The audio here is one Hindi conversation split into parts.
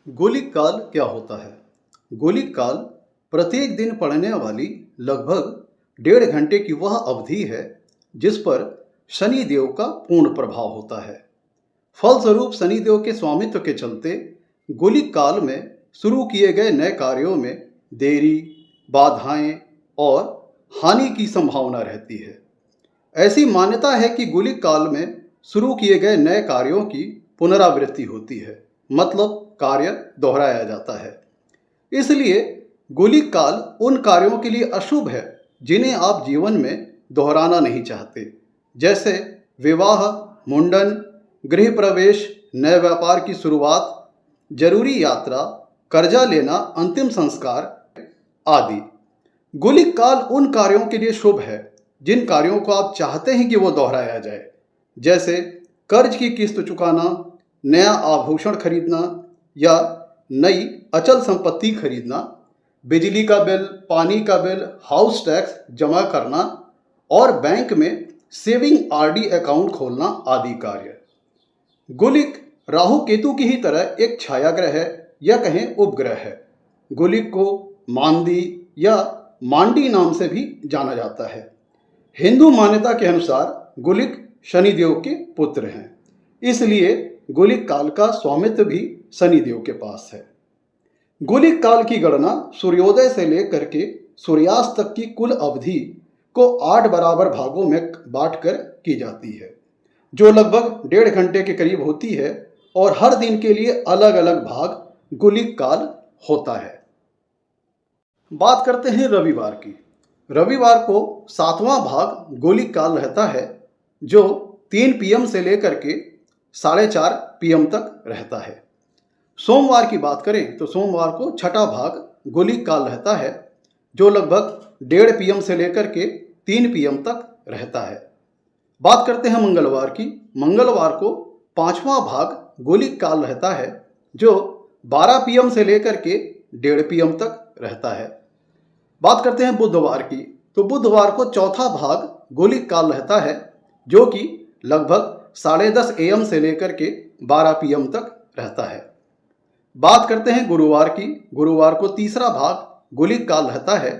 गोलिक काल क्या होता है? गोलिक काल प्रत्येक दिन पड़ने वाली लगभग 1.5 घंटे की वह अवधि है जिस पर शनि देव का पूर्ण प्रभाव होता है। फलस्वरूप शनि देव के स्वामित्व के चलते गोलिक काल में शुरू किए गए नए कार्यों में देरी, बाधाएं और हानि की संभावना रहती है। ऐसी मान्यता है कि गोलिक काल में शुरू किए गए नए कार्यों की पुनरावृत्ति होती है, मतलब कार्य दोहराया जाता है। इसलिए गोलिक काल उन कार्यों के लिए अशुभ है जिन्हें आप जीवन में दोहराना नहीं चाहते, जैसे विवाह, मुंडन, गृह प्रवेश, नए व्यापार की शुरुआत, जरूरी यात्रा, कर्जा लेना, अंतिम संस्कार आदि। गोलिक काल उन कार्यों के लिए शुभ है जिन कार्यों को आप चाहते हैं कि वो दोहराया जाए, जैसे कर्ज की किस्त चुकाना, नया आभूषण खरीदना या नई अचल संपत्ति खरीदना, बिजली का बिल, पानी का बिल, हाउस टैक्स जमा करना और बैंक में सेविंग आरडी अकाउंट खोलना आदि कार्य। गोलिक राहु केतु की ही तरह एक छाया ग्रह है या कहें उपग्रह है। गोलिक को मांदी या मांडी नाम से भी जाना जाता है। हिंदू मान्यता के अनुसार गोलिक शनिदेव के पुत्र हैं, इसलिए गोलिक काल का स्वामित्व भी शनिदेव के पास है। गोलिक काल की गणना सूर्योदय से लेकर के सूर्यास्त तक की कुल अवधि को 8 बराबर भागों में बांटकर की जाती है, जो लगभग 1.5 घंटे के करीब होती है, और हर दिन के लिए अलग अलग भाग गोलिक काल होता है। बात करते हैं रविवार की। रविवार को 7वां भाग गोलिक काल रहता है, जो 3 PM से लेकर के 4:30 PM तक रहता है। सोमवार की बात करें तो सोमवार को 6ठा भाग गोलिक काल रहता है, जो लगभग 1:30 PM से लेकर के 3 PM तक रहता है। बात करते हैं मंगलवार की। मंगलवार को 5वां भाग गोलिक काल रहता है, जो 12 PM से लेकर के 1:30 PM तक रहता है। बात करते हैं बुधवार की, तो बुधवार को 4था भाग गोलिक काल रहता है, जो कि लगभग 10:30 AM से लेकर के 12 PM तक रहता है। बात करते हैं गुरुवार की। गुरुवार को 3रा भाग गोलिक काल रहता है,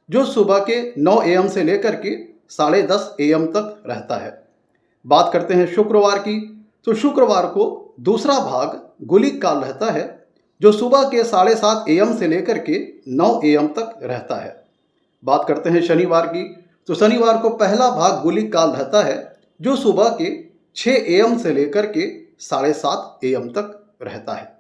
जो सुबह के 9 AM से लेकर के 10:30 AM तक रहता है। बात करते हैं शुक्रवार की, तो शुक्रवार को 2रा भाग गोलिक काल रहता है, जो सुबह के 7:30 AM से लेकर के 9 AM तक रहता है। बात करते हैं शनिवार की, तो शनिवार को पहला भाग गोलिक काल रहता है, जो सुबह के 6 AM से लेकर के 7:30 AM तक रहता है।